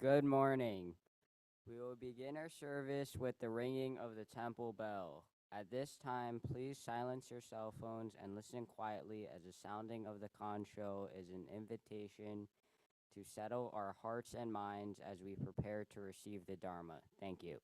Good morning. We will begin our service with the ringing of the temple bell. At this time, please silence your cell phones and listen quietly as the sounding of the concho is an invitation to settle our hearts and minds as we prepare to receive the Dharma. Thank you.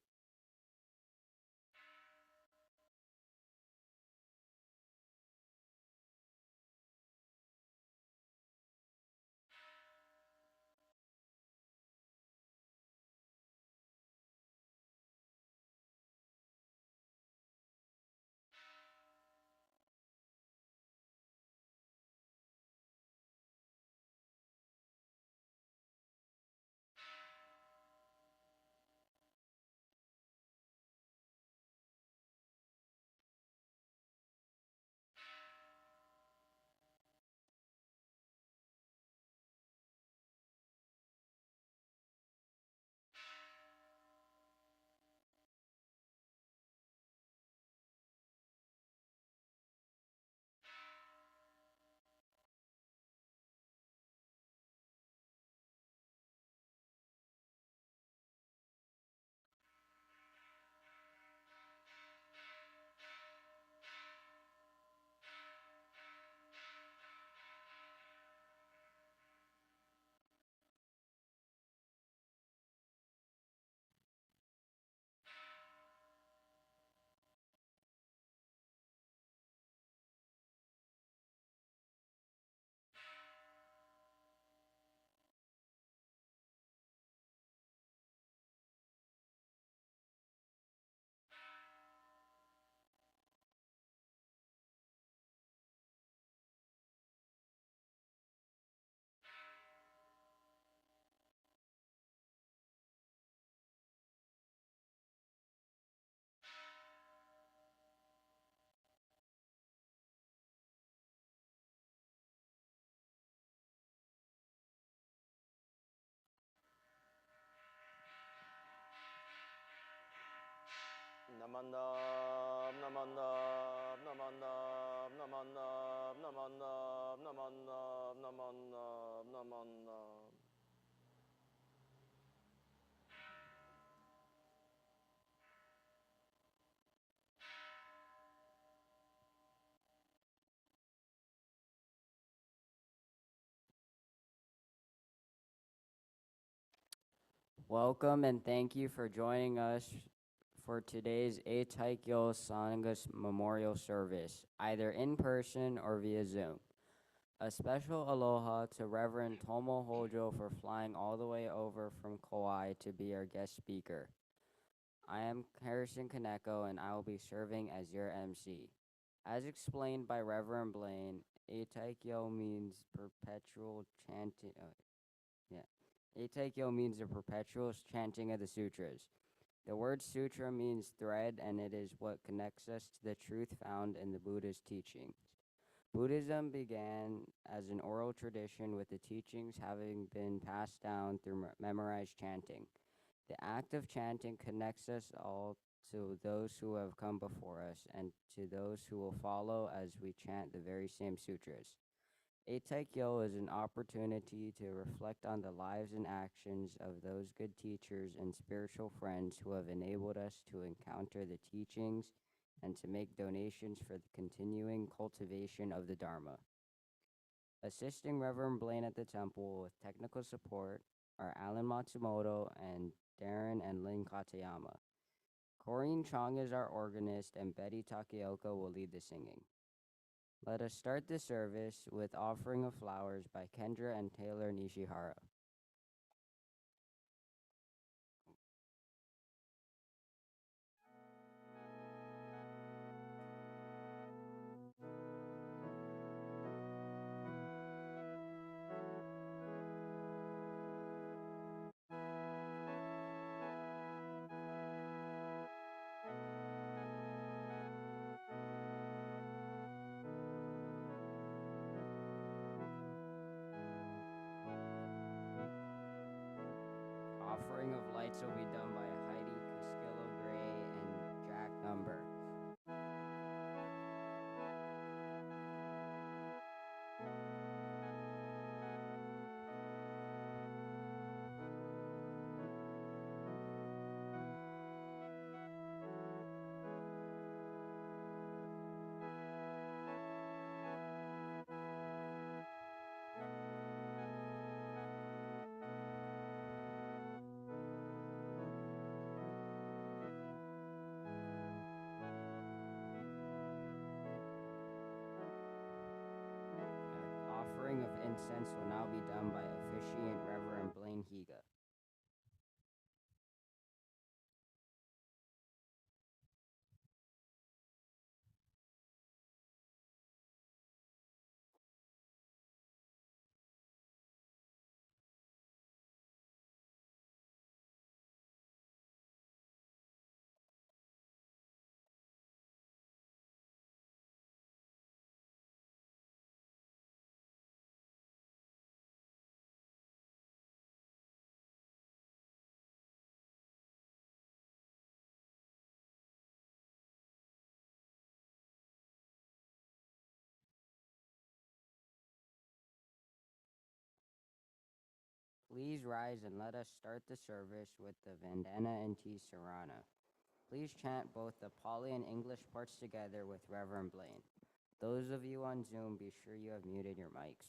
Namandam, namandam, namandam, namandam, namandam, namandam, namandam, namandam. Welcome and thank you for joining us for today's Eitaikyo Sanghas Memorial Service, either in person or via Zoom. A special aloha to Reverend Tomo Hojo for flying all the way over from Kauai to be our guest speaker. I am Harrison Kaneko and I will be serving as your MC. As explained by Reverend Blaine, Eitaikyo means perpetual chanting. Eitaikyo means the perpetual chanting of the sutras. The word sutra means thread, and it is what connects us to the truth found in the Buddha's teachings. Buddhism began as an oral tradition, with the teachings having been passed down through memorized chanting. The act of chanting connects us all to those who have come before us and to those who will follow as we chant the very same sutras. Eitaikyo is an opportunity to reflect on the lives and actions of those good teachers and spiritual friends who have enabled us to encounter the teachings and to make donations for the continuing cultivation of the Dharma. Assisting Reverend Blaine at the temple with technical support are Alan Matsumoto and Darren and Lynn Katayama. Corinne Chong is our organist, and Betty Takioka will lead the singing. Let us start the service with Offering of Flowers by Kendra and Taylor Nishihara. Offering of Lights will be done by Heidi Castillo Gray and Jack Number. incense will now be done by officiant Reverend Blaine Higa. Please rise and let us start the service with the Vandana and T. Sarana. Please chant both the Pali and English parts together with Reverend Blaine. Those of you on Zoom, be sure you have muted your mics.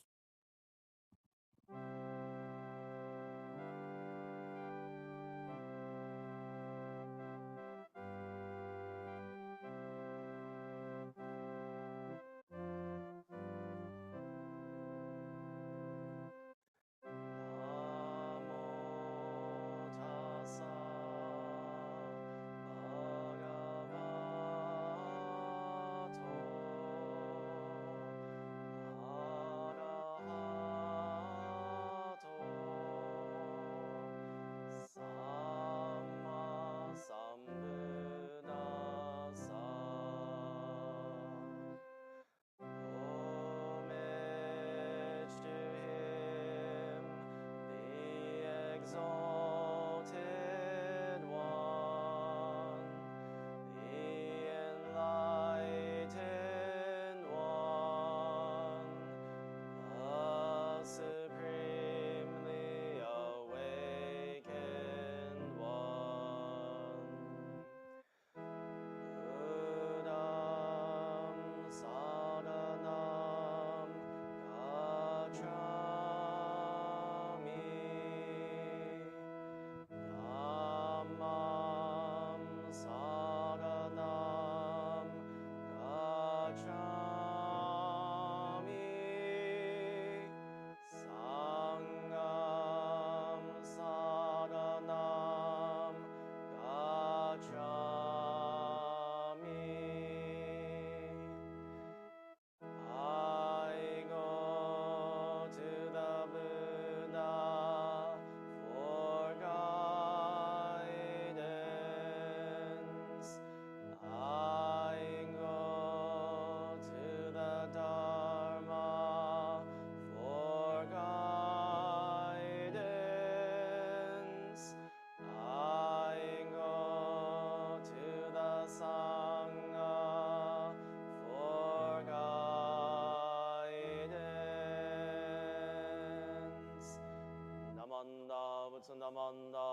Namanda,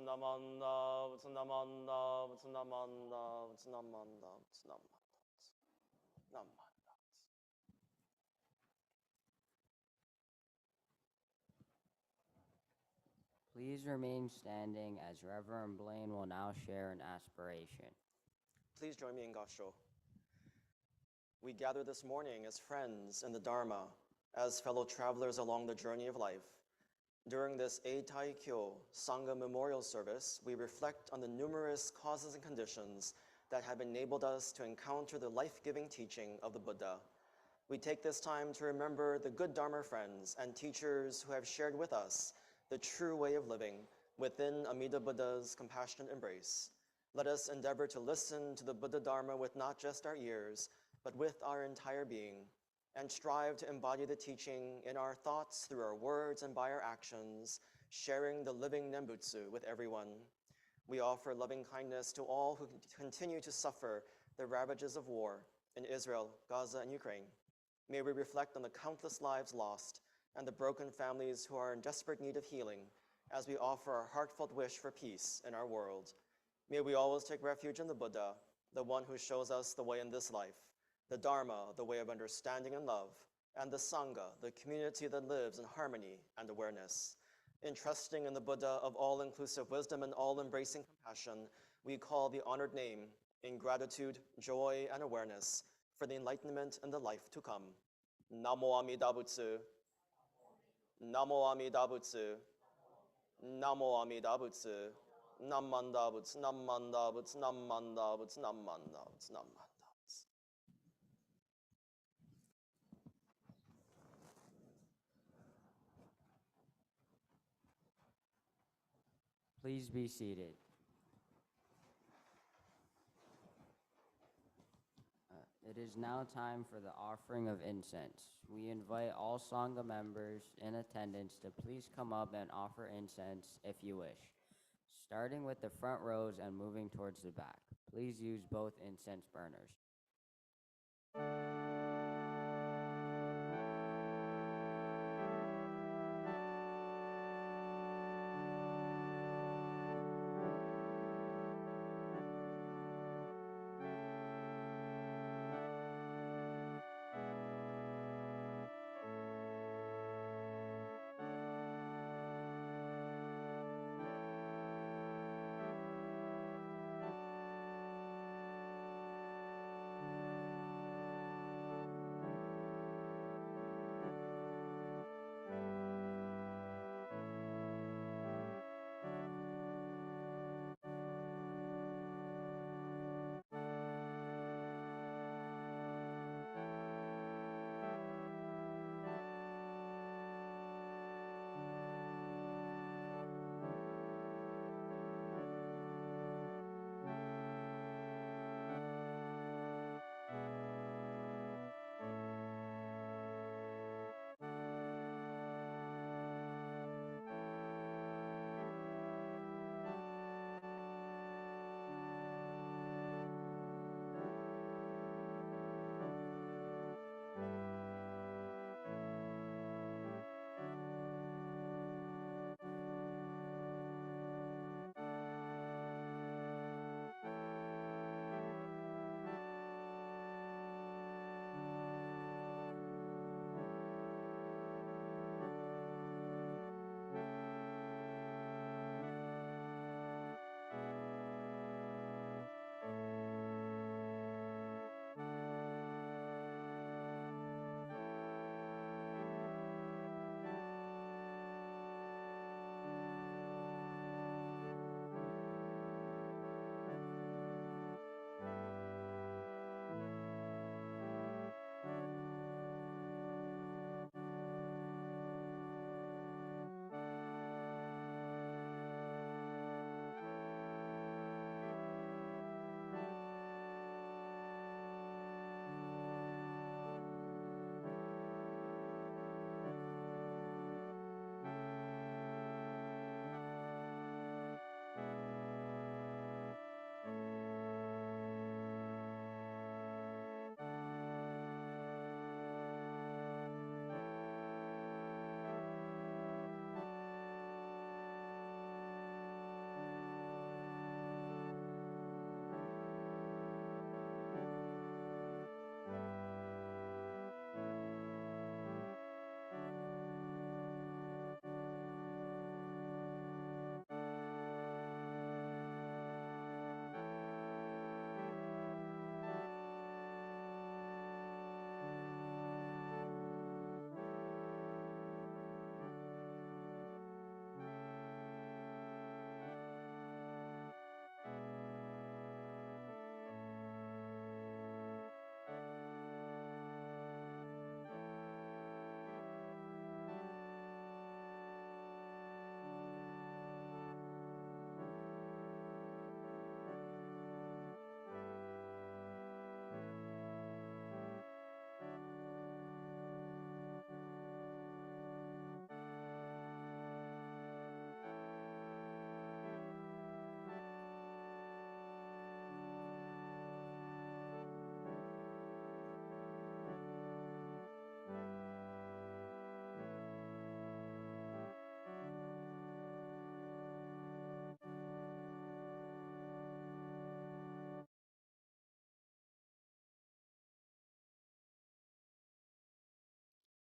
Namanda, Namanda, Namanda, Namanda, Namanda. Please remain standing as Reverend Blaine will now share an aspiration. Please join me in Gasho. We gather this morning as friends in the Dharma, as fellow travelers along the journey of life. During this Eitaikyo Sangha Memorial Service, we reflect on the numerous causes and conditions that have enabled us to encounter the life-giving teaching of the Buddha. We take this time to remember the good Dharma friends and teachers who have shared with us the true way of living within Amida Buddha's compassionate embrace. Let us endeavor to listen to the Buddha Dharma with not just our ears, but with our entire being, and strive to embody the teaching in our thoughts, through our words, and by our actions, sharing the living Nembutsu with everyone. We offer loving kindness to all who continue to suffer the ravages of war in Israel, Gaza, and Ukraine. May we reflect on the countless lives lost and the broken families who are in desperate need of healing as we offer our heartfelt wish for peace in our world. May we always take refuge in the Buddha, the one who shows us the way in this life, the Dharma, the way of understanding and love, and the Sangha, the community that lives in harmony and awareness. In trusting in the Buddha of all-inclusive wisdom and all-embracing compassion, we call the honored name in gratitude, joy, and awareness for the enlightenment and the life to come. Namo Amida Butsu. Namo Amida Butsu. Namo Amida Butsu. Namanda Butsu, Namanda Butsu, Namanda Butsu, Namanda Butsu, Namanda Butsu. Please be seated. It is now time for the offering of incense. We invite all Sangha members in attendance to please come up and offer incense if you wish, starting with the front rows and moving towards the back. Please use both incense burners.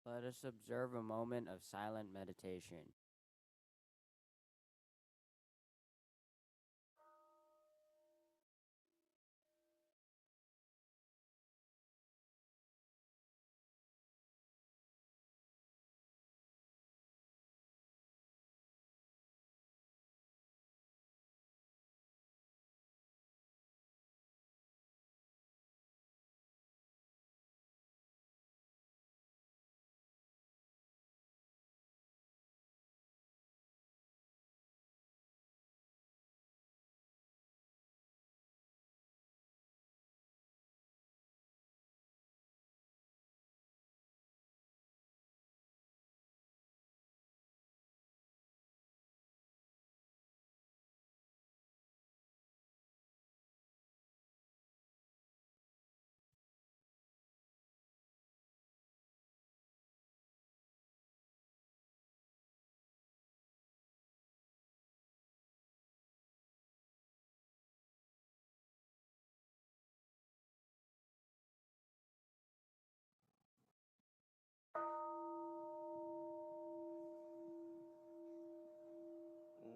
Let us observe a moment of silent meditation.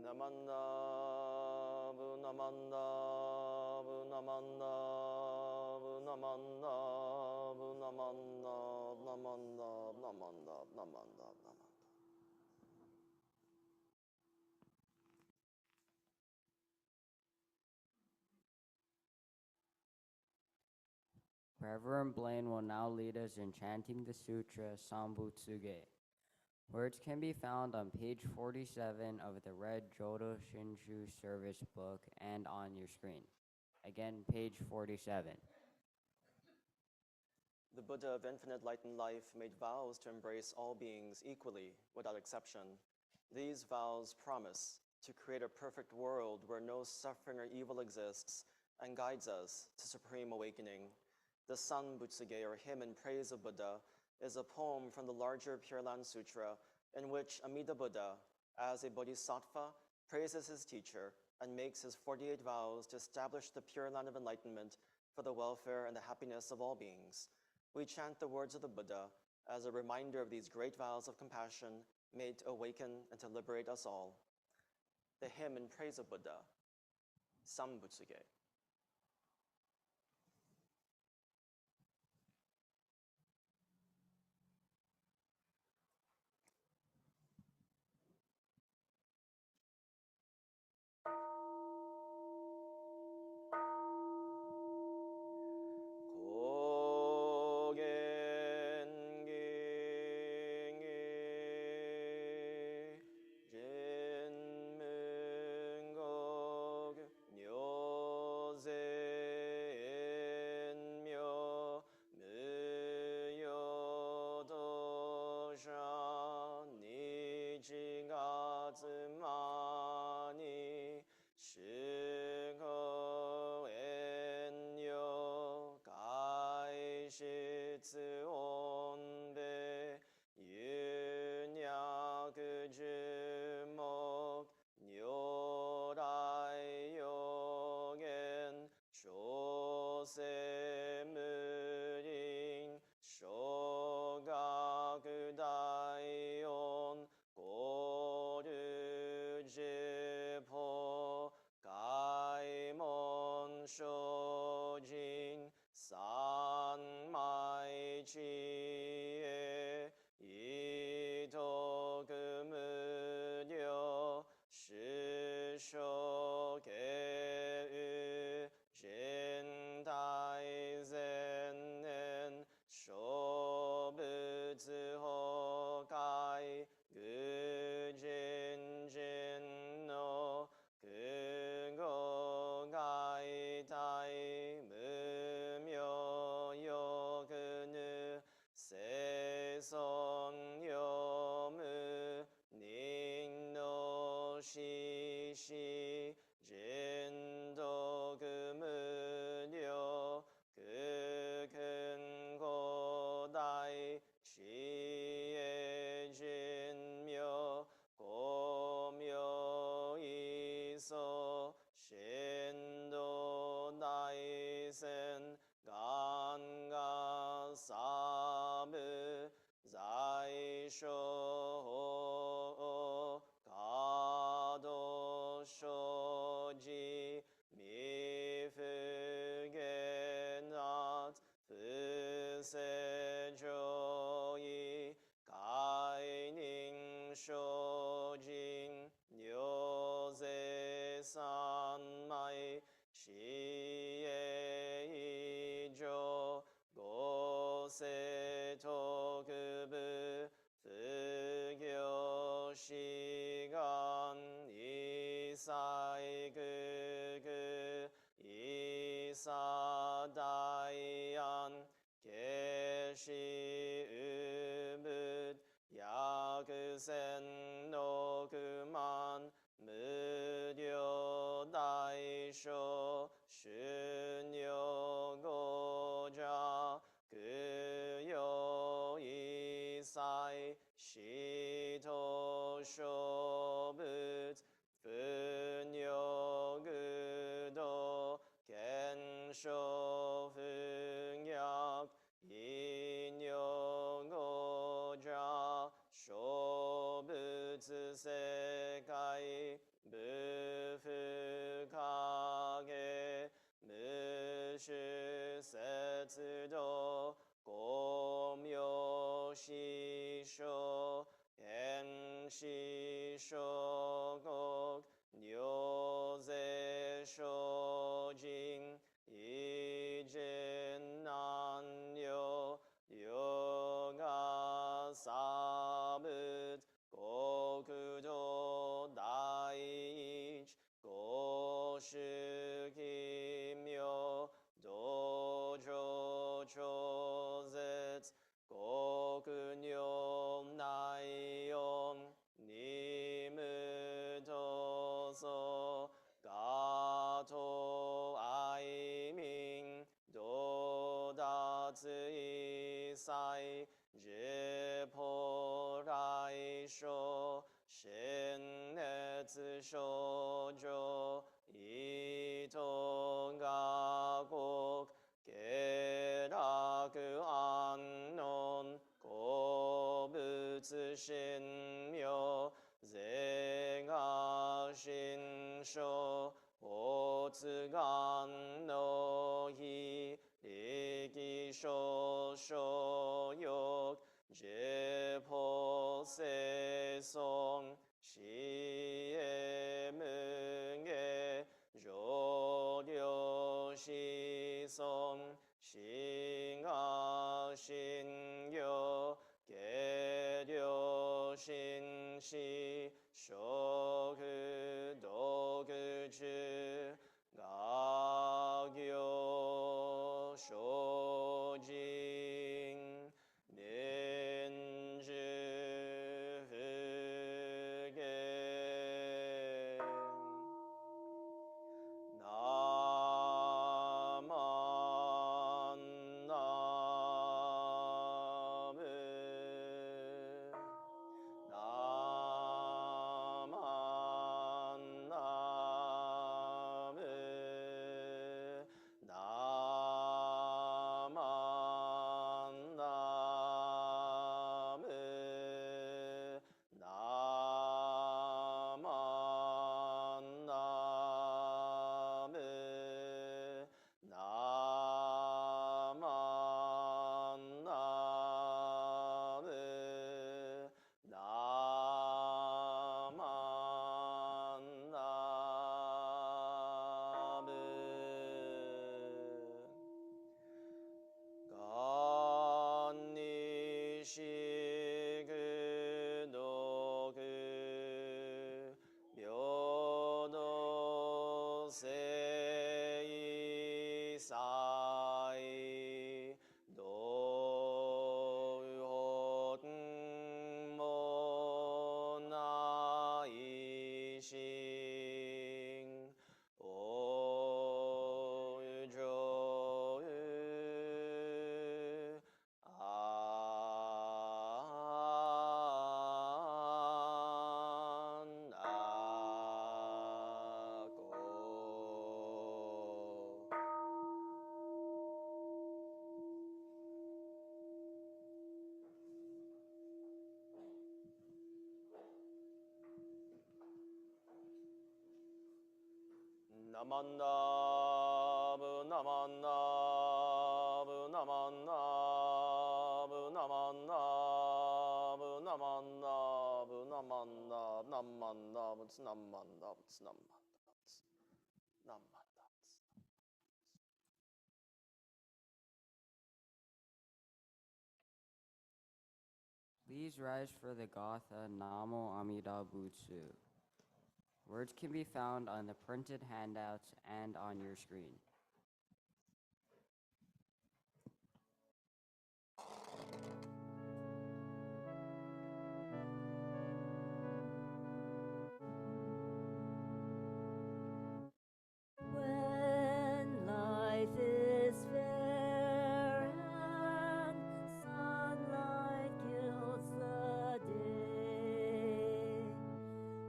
Namanda, Bunamanda, Bunamanda, Bunamanda, Bunamanda, Namanda, Namanda, Namanda, Namanda. Reverend Blaine will now lead us in chanting the sutra Sambutsuge. Words can be found on page 47 of the red Jodo Shinshu service book and on your screen. Again, page 47. The Buddha of infinite light and life made vows to embrace all beings equally, without exception. These vows promise to create a perfect world where no suffering or evil exists and guides us to supreme awakening. The Sambutsuge, or hymn in praise of Buddha, is a poem from the larger Pure Land Sutra in which Amida Buddha, as a bodhisattva, praises his teacher and makes his 48 vows to establish the Pure Land of enlightenment for the welfare and the happiness of all beings. We chant the words of the Buddha as a reminder of these great vows of compassion made to awaken and to liberate us all. The hymn in praise of Buddha, Sambutsuge. 主節度公明師匠天師諸国行税精進異人難量量が三仏国土第一公主奇妙道場超絶国如内音二無闘争ガト愛民道達一切十法来生神熱症状伊藤が国下落安穏古物神妙税が神書法津願の日力少々欲十法生存死へ無下上領子孫死が信行下領心死食毒中学業精進年中不減ナマンナムナマンナムナマンナムナマンナムナマンナムナマンナムがんにしぐどく平等性祭道本もないしお上あなこナマンダブナマンダブナマンダブナマンダブナマンダブナマンダナマンダブツナマンダブツナマンダブツナマンダブツPlease rise for the Gatha Namo Amida Butsu. Words can be found on the printed handouts and on your screen. When life is fair and sunlight gilds the day,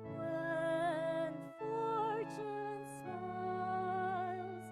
when fortune smiles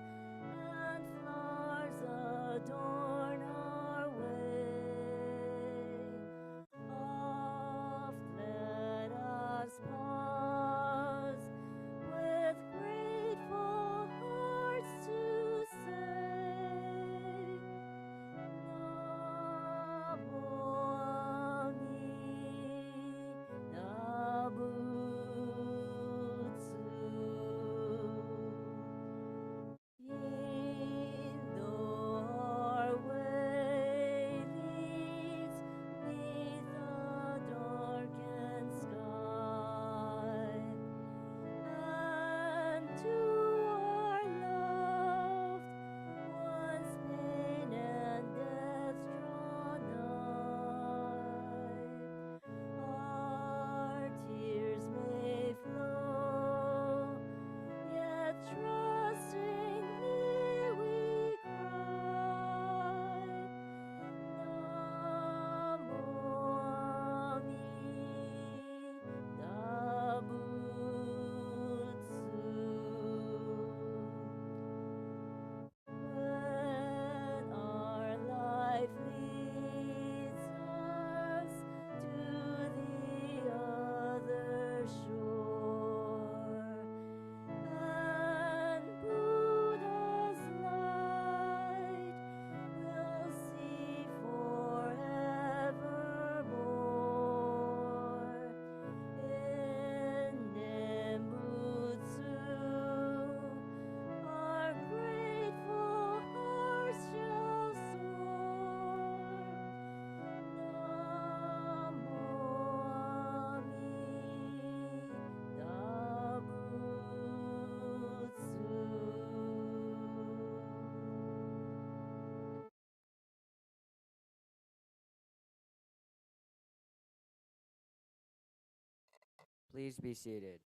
Please be seated.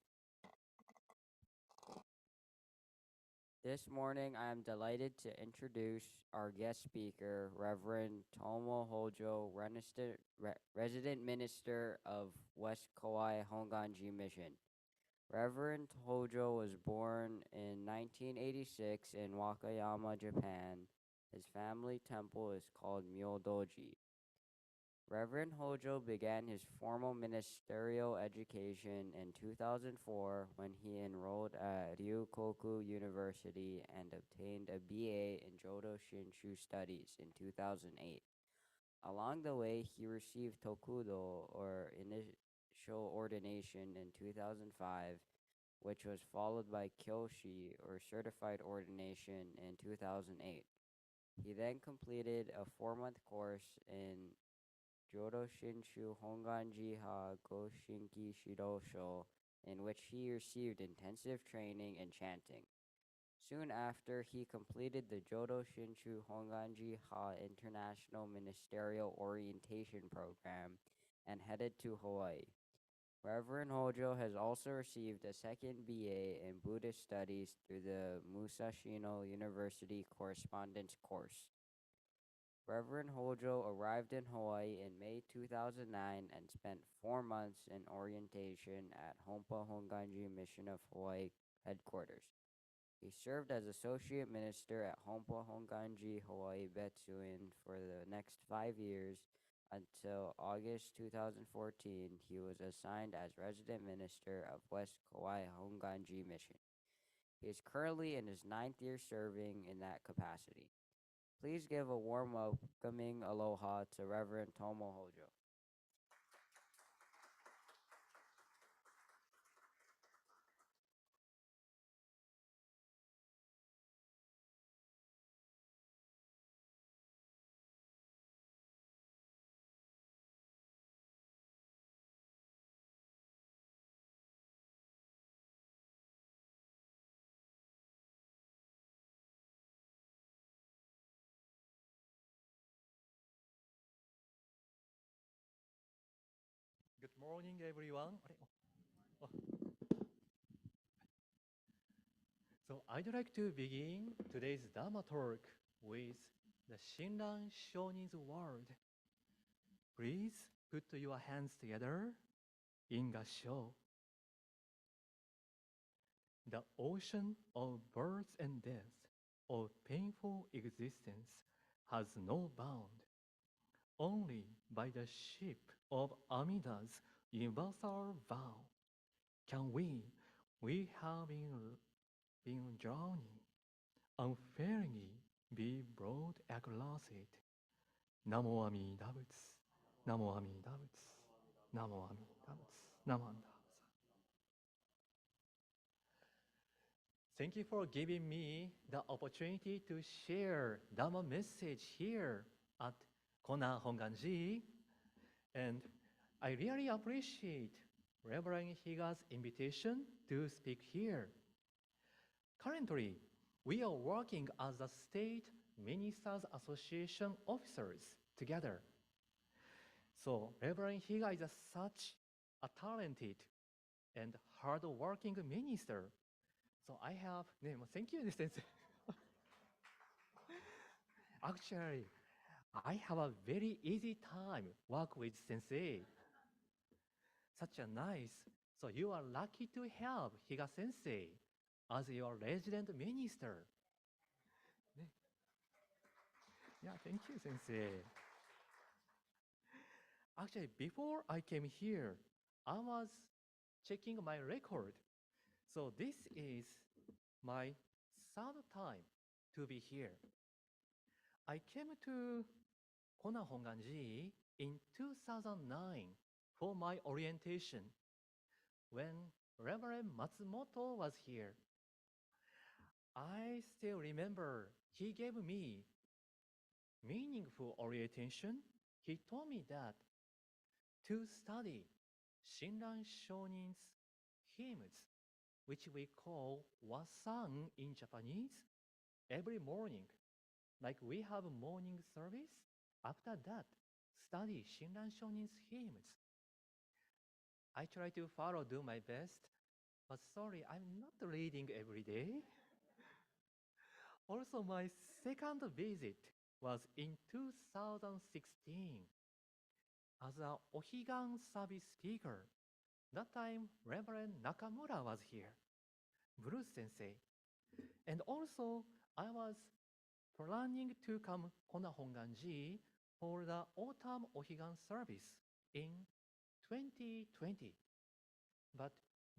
This morning, I am delighted to introduce our guest speaker, Reverend Tomo Hojo, Resident Minister of West Kauai Honganji Mission. Reverend Hojo was born in 1986 in Wakayama, Japan. His family temple is called Myodoji. Reverend Hojo began his formal ministerial education in 2004 when he enrolled at Ryukoku University and obtained a BA in Jodo Shinshu Studies in 2008. Along the way, he received Tokudo, or initial ordination, in 2005, which was followed by Kyoshi, or certified ordination, in 2008. He then completed a 4-month course in Jodo Shinshu Honganji Ha Goshinki Shidosho, in which he received intensive training in chanting. Soon after, he completed the Jodo Shinshu Honganji Ha International Ministerial Orientation Program and headed to Hawaii. Reverend Hojo has also received a second BA in Buddhist Studies through the Musashino University Correspondence Course. Reverend Hojo arrived in Hawaii in May 2009 and spent 4 months in orientation at Hompa Honganji Mission of Hawaii headquarters. He served as Associate Minister at Hompa Honganji Hawaii Betsuin for the next 5 years until August 2014. He was assigned as Resident Minister of West Kauai Honganji Mission. He is currently in his 9th year serving in that capacity. Please give a warm welcoming aloha to Reverend Tomo Hojo. Good morning, everyone. So I'd like to begin today's Dharma talk with the Shinran Shonin's word. Please put your hands together in Gassho. The ocean of birth and death, of painful existence, has no bound. Only by the ship of Amida's universal vow can we have been drowning, unfairly be brought across it. Namo Amida Butsu, Namo Amida Butsu, Namo Amida Butsu, Namo Amida Butsu. Thank you for giving me the opportunity to share Dharma message here at Kona Honganji. And I really appreciate Reverend Higa's invitation to speak here. Currently, we are working as the State Ministers Association officers together. So Reverend Higa is such a talented and hard-working minister. So I have, thank you, Sensei. Actually, I have a very easy time work with Sensei. Such a nice. So you are lucky to have Higa Sensei as your resident minister. Yeah, thank you, Sensei. Actually, before I came here, I was checking my record. So this is my 3rd time to be here. I came to Kona Honganji in 2009 for my orientation when Reverend Matsumoto was here. I still remember he gave me meaningful orientation. He told me that to study Shinran Shonin's hymns, which we call wasan in Japanese, every morning. Like we have a morning service, after that, study Shinran Shonin's hymns. I try to follow, do my best, but sorry, I'm not reading every day. Also, my second visit was in 2016 as a Ohigan service speaker. That time, Reverend Nakamura was here, Bruce Sensei. And also, I was planning to come Konahonganji for the autumn Ohigan service in 2020. But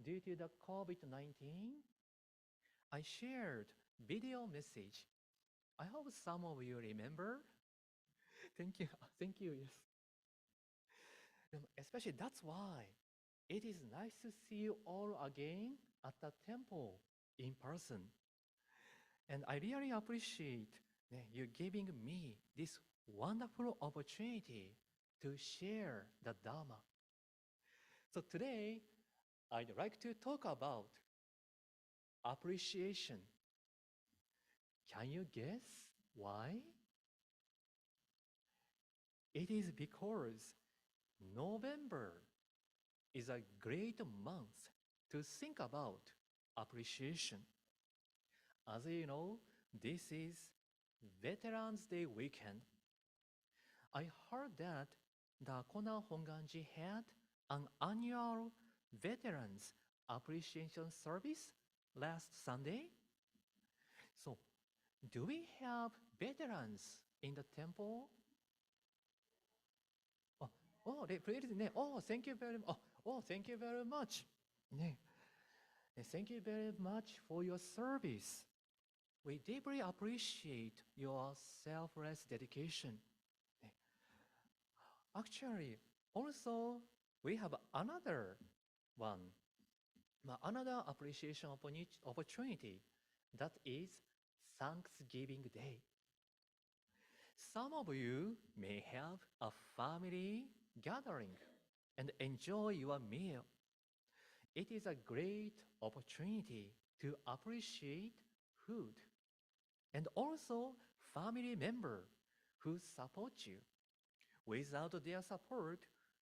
due to the COVID-19, I shared video message. I hope some of you remember. Thank you. Thank you. Yes. Especially that's why it is nice to see you all again at the temple in person. And I really appreciate you giving me this wonderful opportunity to share the Dharma. So today, I'd like to talk about appreciation. Can you guess why? It is because November is a great month to think about appreciation. As you know, this is Veterans Day weekend. I heard that the Kona Honganji had an annual Veterans Appreciation Service last Sunday. So, do we have veterans in the temple? Thank you very much. Thank you very much. Thank you very much for your service. We deeply appreciate your selfless dedication. Actually, also, we have another one, another appreciation opportunity, that is Thanksgiving Day. Some of you may have a family gathering and enjoy your meal. It is a great opportunity to appreciate food and also family member who support you. Without their support,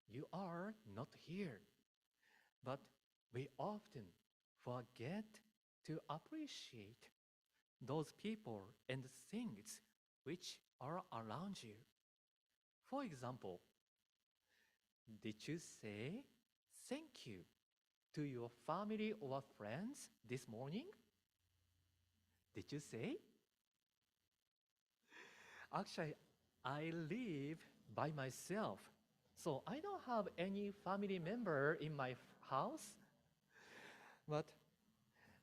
you are not here. But we often forget to appreciate those people and things which are around you. For example, did you say thank you to your family or friends this morning? Did you say? Actually, I live by myself, so I don't have any family member in my house. But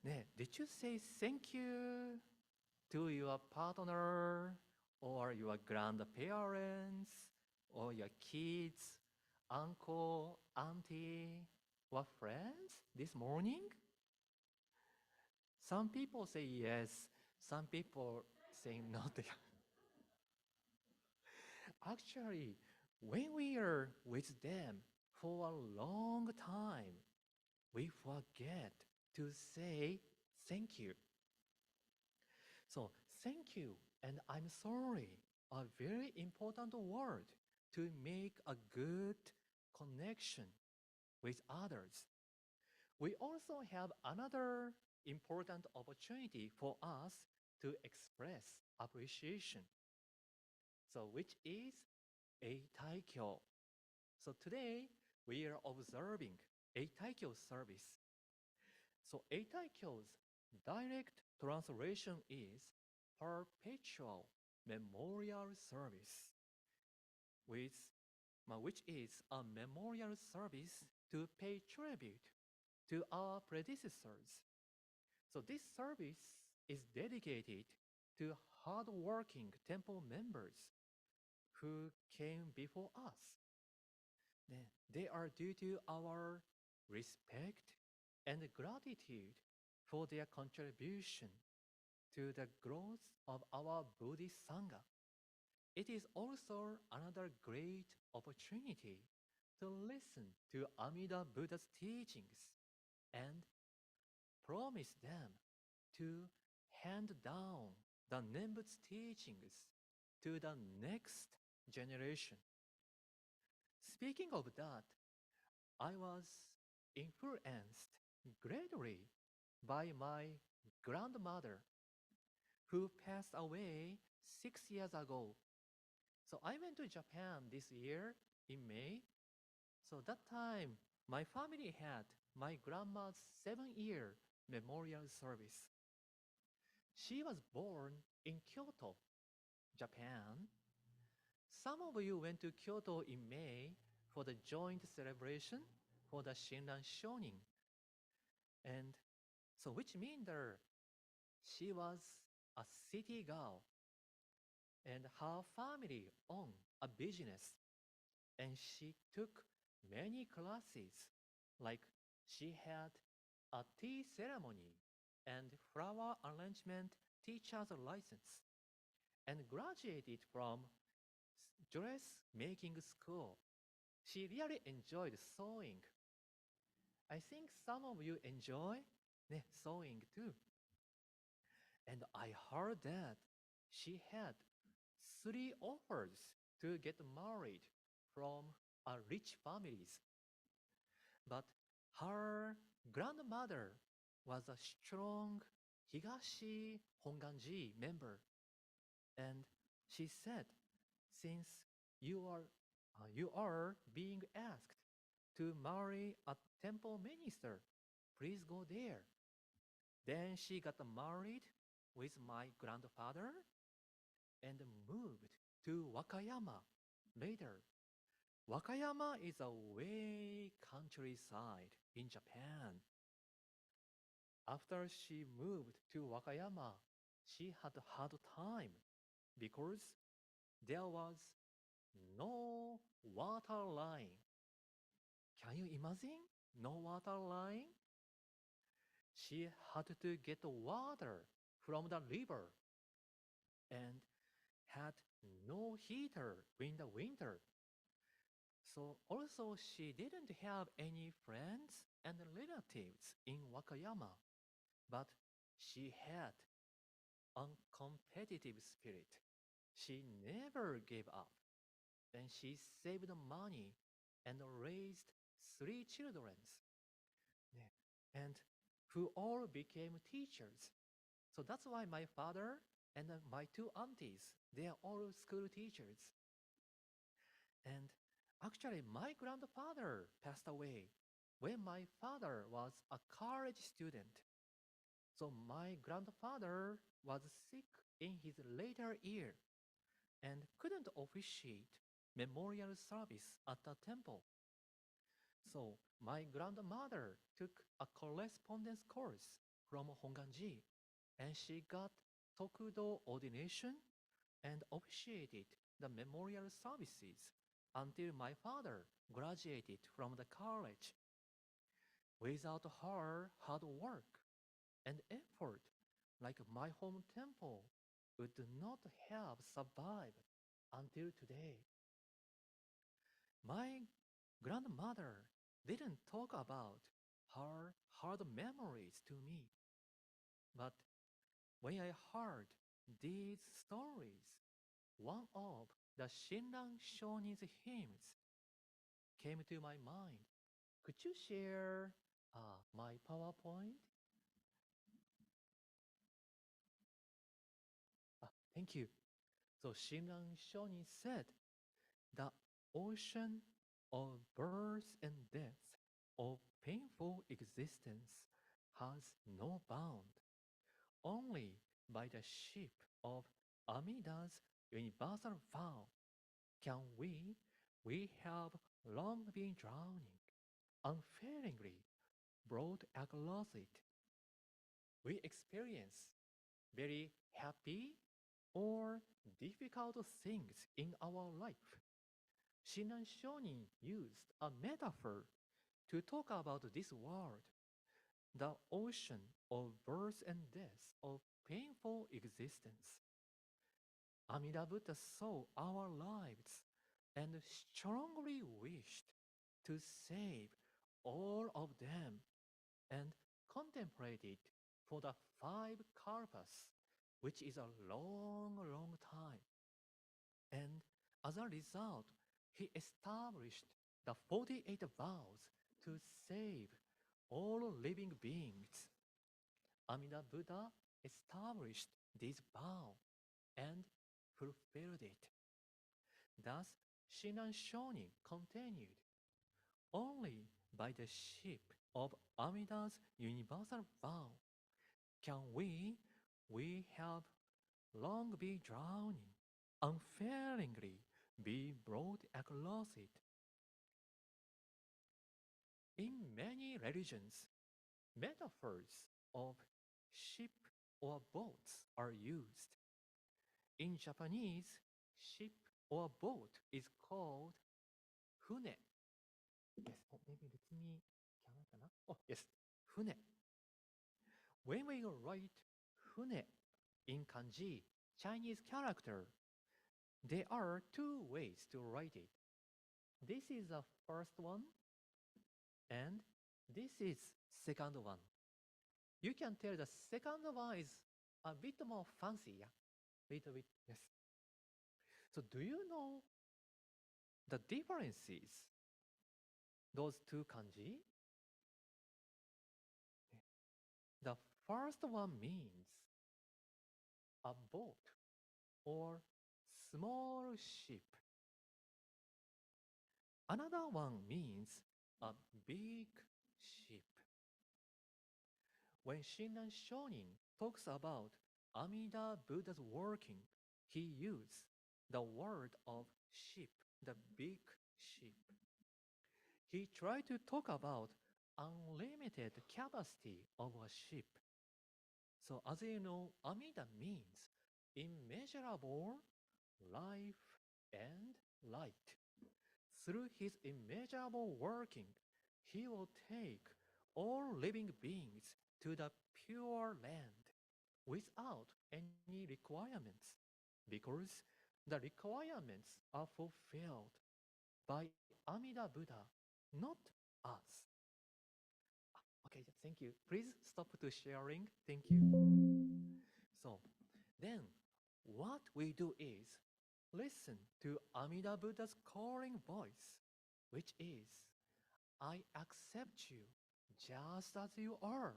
did you say thank you to your partner or your grandparents or your kids, uncle, auntie, or friends this morning? Some people say yes, some people say no. Actually, when we are with them for a long time, we forget to say thank you. So, thank you and I'm sorry are very important words to make a good connection with others. We also have another important opportunity for us to express appreciation. So, which is Eitaikyo. So today we are observing Eitaikyo Service. So Eitaikyo's direct translation is perpetual memorial service, which is a memorial service to pay tribute to our predecessors. So this service is dedicated to hardworking temple members who came before us. They are due to our respect and gratitude for their contribution to the growth of our Buddhist Sangha. It is also another great opportunity to listen to Amida Buddha's teachings and promise them to hand down the Nembutsu teachings to the next generation. Speaking of that, I was influenced greatly by my grandmother, who passed away 6 years ago. So I went to Japan this year in May. So that time, my family had my grandma's 7-year memorial service. She was born in Kyoto, Japan. Some of you went to Kyoto in May for the joint celebration for the Shinran Shonin. And so which means that she was a city girl and her family owned a business, and she took many classes, like she had a tea ceremony and flower arrangement teacher's license, and graduated from dressmaking school. She really enjoyed sewing. I think some of you enjoy sewing too. And I heard that she had 3 offers to get married from rich families. But her grandmother was a strong Higashi Honganji member. And she said, since you are being asked to marry a temple minister, please go there. Then she got married with my grandfather and moved to Wakayama later. Wakayama is a way countryside in Japan. After she moved to Wakayama, she had a hard time because there was no water line. Can you imagine? No water line? She had to get water from the river and had no heater in the winter. So also she didn't have any friends and relatives in Wakayama, but she had a competitive spirit. She never gave up, and she saved money and raised 3 children, and who all became teachers. So that's why my father and my 2 aunties, they are all school teachers. And actually, my grandfather passed away when my father was a college student. So my grandfather was sick in his later year and couldn't officiate memorial service at the temple. So my grandmother took a correspondence course from Honganji, and she got Tokudo ordination and officiated the memorial services until my father graduated from the college. Without her hard work and effort, like my home temple would not have survived until today. My grandmother didn't talk about her hard memories to me, but when I heard these stories, one of the Shinran Shonin's hymns came to my mind. Could you share my PowerPoint? Thank you. So Shinran Shonin said, the ocean of birth and death, of painful existence, has no bound. Only by the ship of Amida's universal vow can we have long been drowning, unfailingly brought across it. We experience very happy or difficult things in our life. Shinran Shonin used a metaphor to talk about this world, the ocean of birth and death, of painful existence. Amida Buddha saw our lives and strongly wished to save all of them and contemplated for the 5 kalpas, which is a long, long time. And as a result, he established the 48 vows to save all living beings. Amida Buddha established this vow and fulfilled it. Thus, Shinan Shonin continued. Only by the ship of Amida's universal vow can we have long be drowning, unfailingly be brought across it. In many religions, metaphors of ship or boats are used. In Japanese, ship or boat is called fune. Yes, oh, maybe let me count. Oh, yes, fune. When we write fune in kanji, Chinese character, there are two ways to write it. This is the first one, and this is second one. You can tell the second one is a bit more fancy, yeah? Little bit, yes. So do you know the differences? Those two kanji? The first one means a boat or small ship. Another one means a big ship. When Shinran Shonin talks about Amida Buddha's working, he used the word of ship, the big ship. He tried to talk about unlimited capacity of a ship. So as you know, Amida means immeasurable life and light. Through his immeasurable working, he will take all living beings to the pure land without any requirements, because the requirements are fulfilled by Amida Buddha, not us. Okay, thank you. Please stop to sharing. Thank you. So, then what we do is listen to Amida Buddha's calling voice, which is, I accept you just as you are,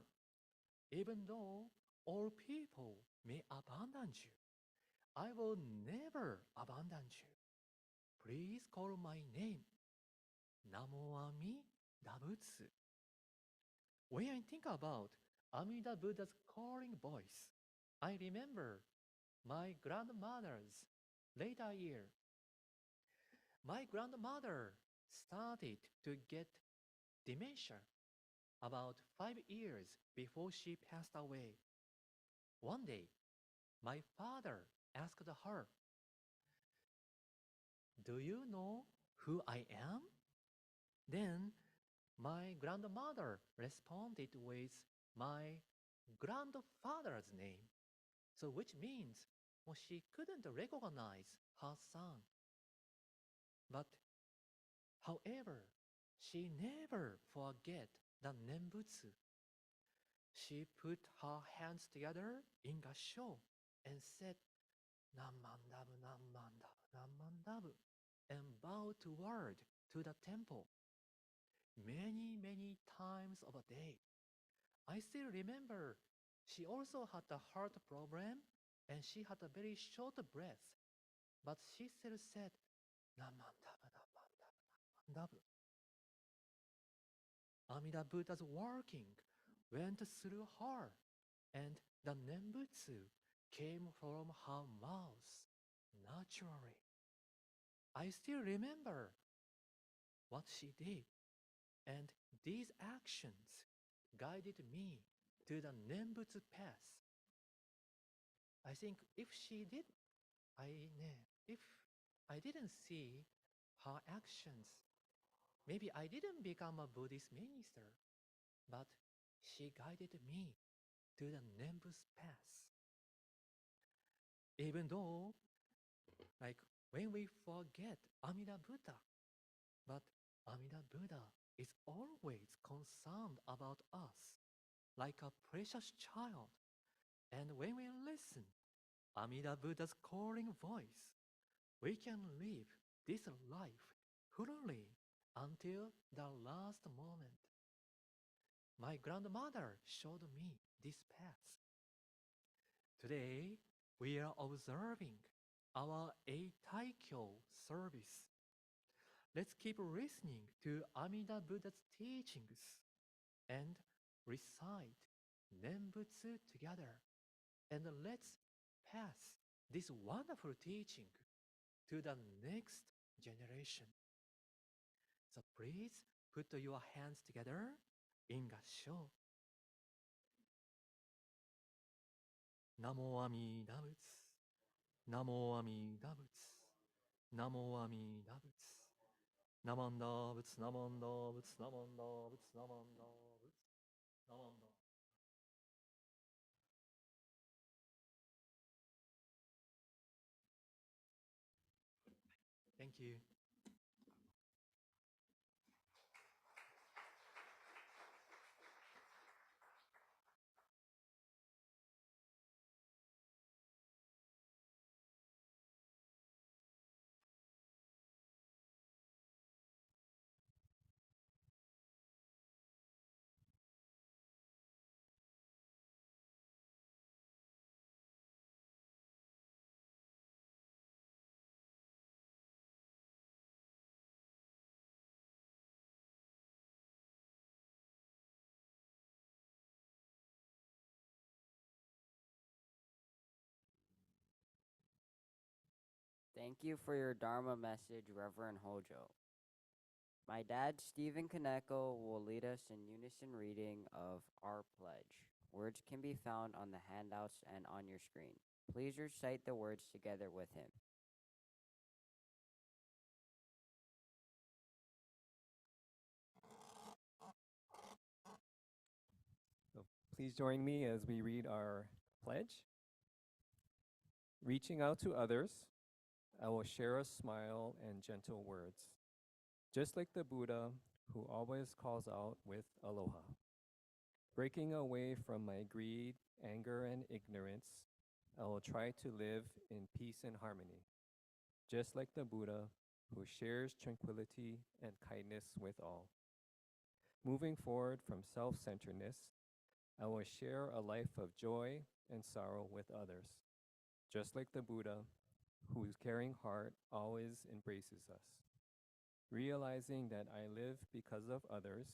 even though all people may abandon you. I will never abandon you. Please call my name. Namo Amida Butsu. When I think about Amida Buddha's calling voice, I remember my grandmother's later year. My grandmother started to get dementia about 5 years before she passed away. One day, my father asked her, do you know who I am? Then my grandmother responded with my grandfather's name, so which means she couldn't recognize her son. But however, she never forget the Nembutsu. She put her hands together in gassho and said, Namandabu, Namandabu, Namandabu, and bowed toward to the temple many times of a day. I still remember she also had a heart problem and she had a very short breath, but she still said, Namandabu, Namandabu, Namandabu. Amida Buddha's working went through her, and the Nembutsu came from her mouth naturally. I still remember what she did, and these actions guided me to the Nembutsu path. I think if I didn't see her actions, maybe I didn't become a Buddhist minister, but she guided me to the Nembutsu path. Even though, like, when we forget Amida Buddha, but Amida Buddha is always concerned about us, like a precious child. And when we listen Amida Buddha's calling voice, we can live this life fully until the last moment. my grandmother showed me this path. Today, we are observing our Eitaikyo service. Let's keep listening to Amida Buddha's teachings and recite Nembutsu together. And let's pass this wonderful teaching to the next generation. So please put your hands together in gassho. Namo Amida Butsu. Namo Amida Butsu. Namo Amida Butsu. Namanda Butsu, Namanda Butsu, Namanda Butsu, Namanda Butsu, Namanda. Thank you. Thank you for your Dharma message, Reverend Hojo. My dad, Stephen Kaneko, will lead us in unison reading of our pledge. Words can be found on the handouts and on your screen. Please recite the words together with him. So please join me as we read our pledge. Reaching out to others, I will share a smile and gentle words, just like the Buddha who always calls out with aloha. Breaking away from my greed, anger, and ignorance, I will try to live in peace and harmony, just like the Buddha who shares tranquility and kindness with all. Moving forward from self-centeredness, I will share a life of joy and sorrow with others, just like the Buddha, whose caring heart always embraces us. Realizing that I live because of others,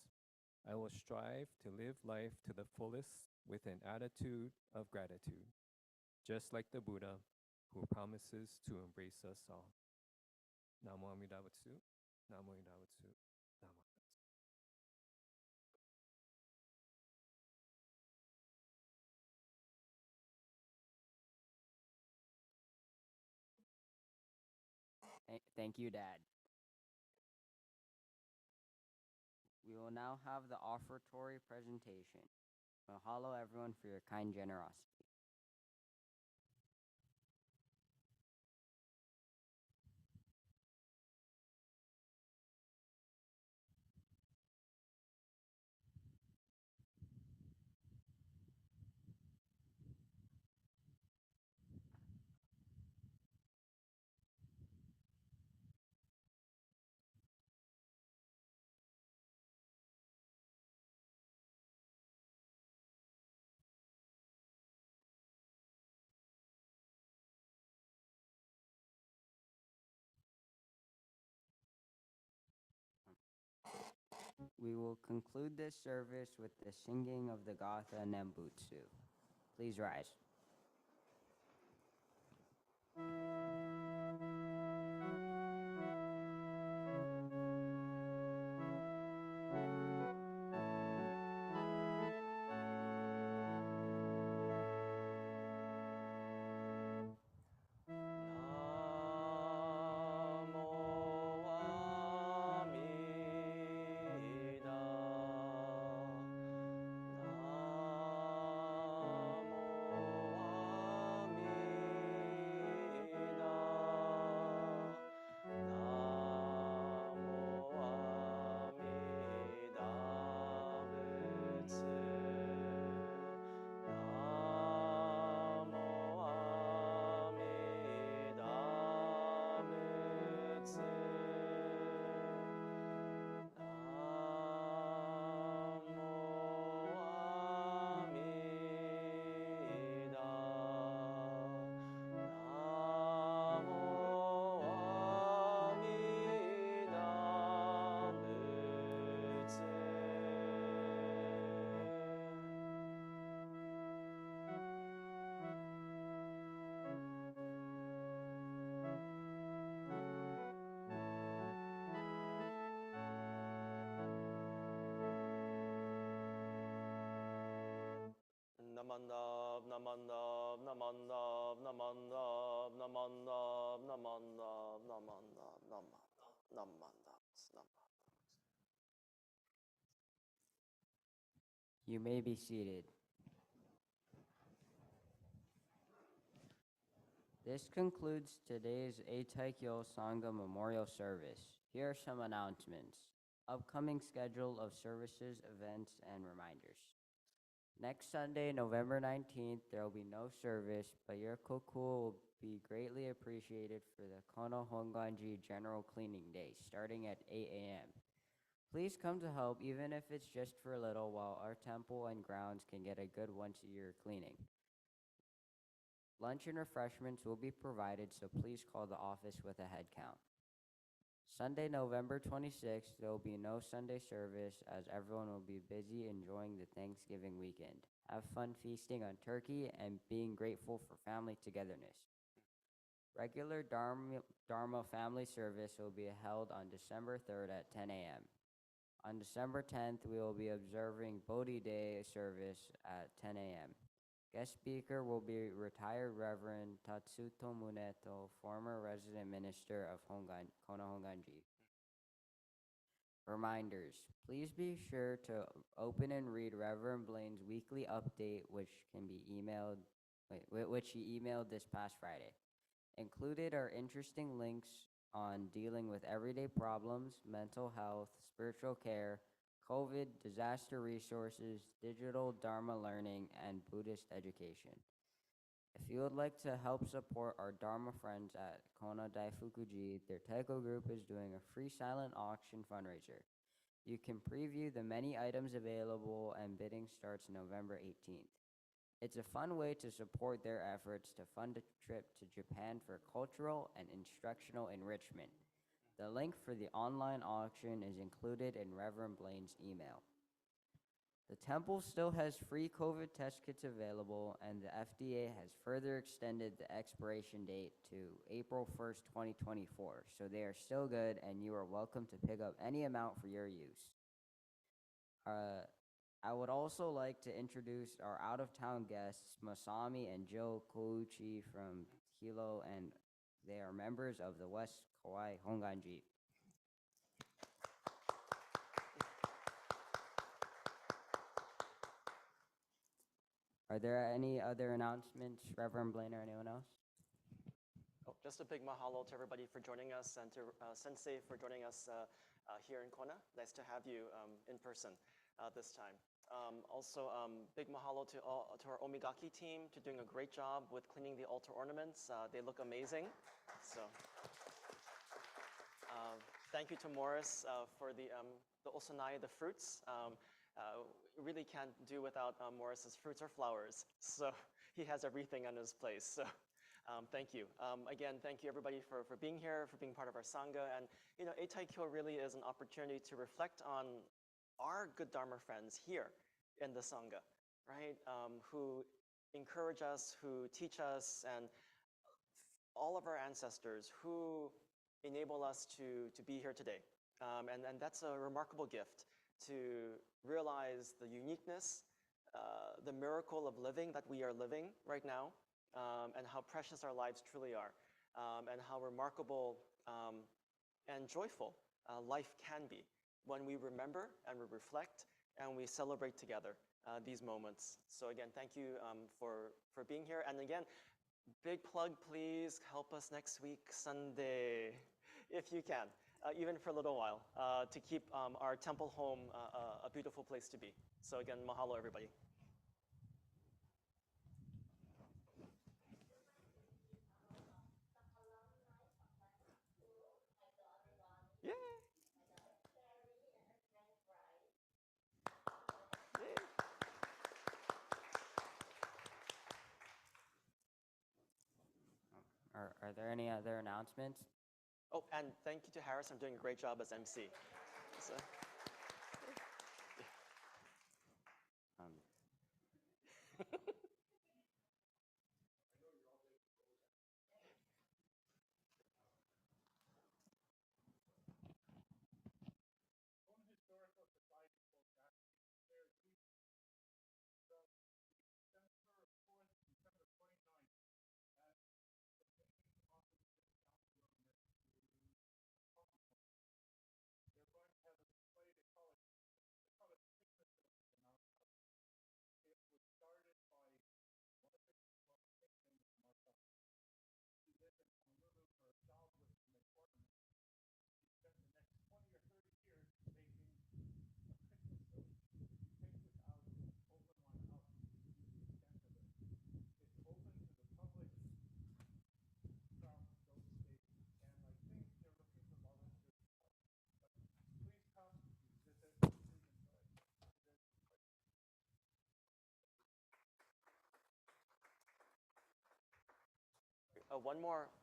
I will strive to live life to the fullest with an attitude of gratitude, just like the Buddha, who promises to embrace us all. Namo Amida Butsu. Namo Amida Butsu. Namo. Thank you, Dad. We will now have the offertory presentation. Mahalo, everyone, for your kind generosity. We will conclude this service with the singing of the Gatha Nembutsu. Please rise. Namo Namandab, Namandab, Namandab, Namandab, Namandab, Namandab, Namandab, Namandab. You may be seated. This concludes today's Eitaikyo Sangha Memorial Service. Here are some announcements. Upcoming schedule of services, events, and reminders. Next Sunday, November 19th, there will be no service, but your koku will be greatly appreciated for the Kono Honganji General Cleaning Day, starting at 8 a.m. Please come to help, even if it's just for a little, while our temple and grounds can get a good once-a-year cleaning. Lunch and refreshments will be provided, so please call the office with a head count. Sunday, November 26th, there will be no Sunday service as everyone will be busy enjoying the Thanksgiving weekend. Have fun feasting on turkey and being grateful for family togetherness. Regular Dharma family service will be held on December 3rd at 10 a.m. On December 10th, we will be observing Bodhi Day service at 10 a.m. Guest speaker will be retired Reverend Tatsuto Muneto, former resident minister of Kono Honganji. Reminders, please be sure to open and read Reverend Blaine's weekly update, which he emailed this past Friday. Included are interesting links on dealing with everyday problems, mental health, spiritual care, COVID, disaster resources, digital Dharma learning, and Buddhist education. If you would like to help support our Dharma friends at Kona Daifukuji, their Taiko group is doing a free silent auction fundraiser. You can preview the many items available, and bidding starts November 18th. It's a fun way to support their efforts to fund a trip to Japan for cultural and instructional enrichment. The link for the online auction is included in Reverend Blaine's email. The temple still has free COVID test kits available, and the FDA has further extended the expiration date to April 1st, 2024. So they are still good, and you are welcome to pick up any amount for your use. I would also like to introduce our out-of-town guests, Masami and Joe Kouchi from Hilo, and they are members of the West Kauai Honganji. Are there any other announcements, Reverend Blaine or anyone else? Oh, just a big mahalo to everybody for joining us, and to Sensei for joining us here in Kona. Nice to have you in person this time. Also, big mahalo to our Omigaki team to doing a great job with cleaning the altar ornaments. They look amazing. So, thank you to Morris for the osanai, the fruits. Really can't do without Morris's fruits or flowers. So he has everything on his place. So thank you. Again, thank you everybody for being here, for being part of our Sangha. And you know, Eitaikyo really is an opportunity to reflect on our good Dharma friends here in the Sangha, right? Who encourage us, who teach us, and all of our ancestors who enable us to be here today. And that's a remarkable gift, to realize the uniqueness, the miracle of living that we are living right now, and how precious our lives truly are, and how remarkable and joyful life can be when we remember and we reflect and we celebrate together these moments. So again, thank you for being here. And again, big plug, please help us next week, Sunday, if you can. Even for a little while, to keep our temple home a beautiful place to be. So again, mahalo everybody. Yay! Yay! Are there any other announcements? Oh, and thank you to Harris for doing a great job as MC. So.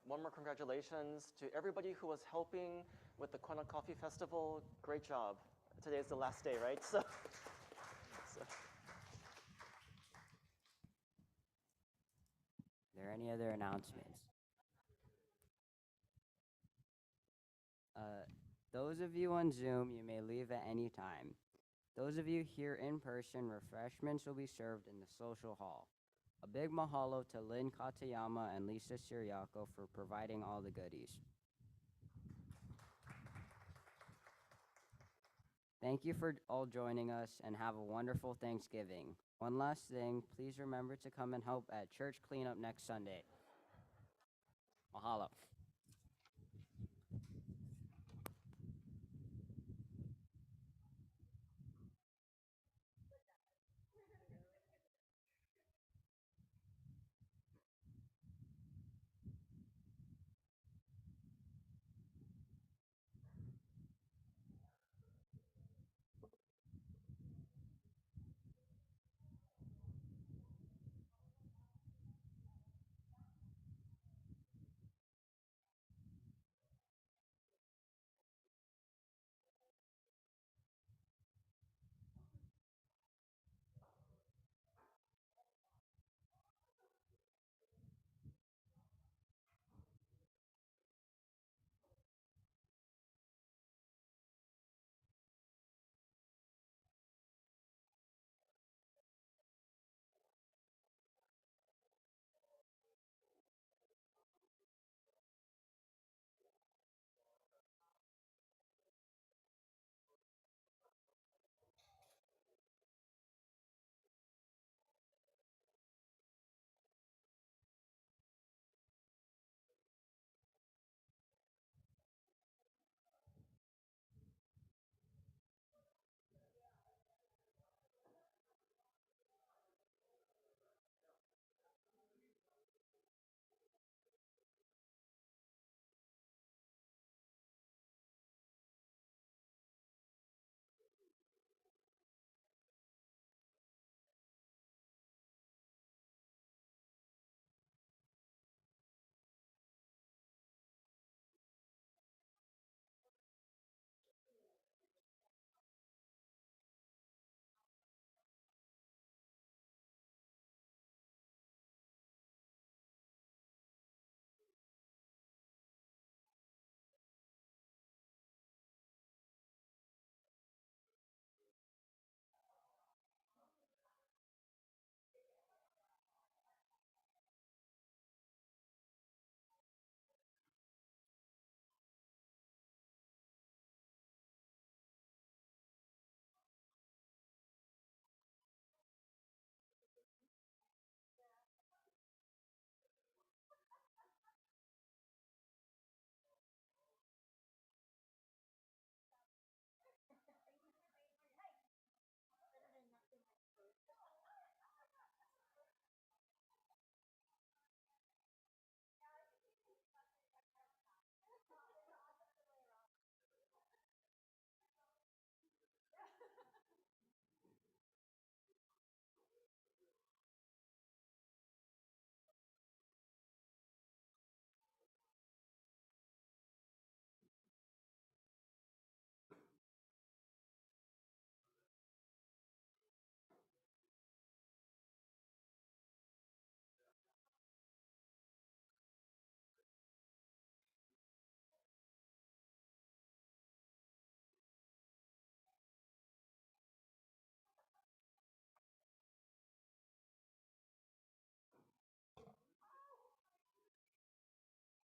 One more congratulations to everybody who was helping with the Kona Coffee Festival. Great job. Today's the last day, right? So Are there any other announcements? Those of you on Zoom, you may leave at any time. Those of you here in person, refreshments will be served in the social hall. A big mahalo to Lynn Katayama and Lisa Siriaco for providing all the goodies. Thank you for all joining us and have a wonderful Thanksgiving. One last thing, please remember to come and help at church cleanup next Sunday. Mahalo.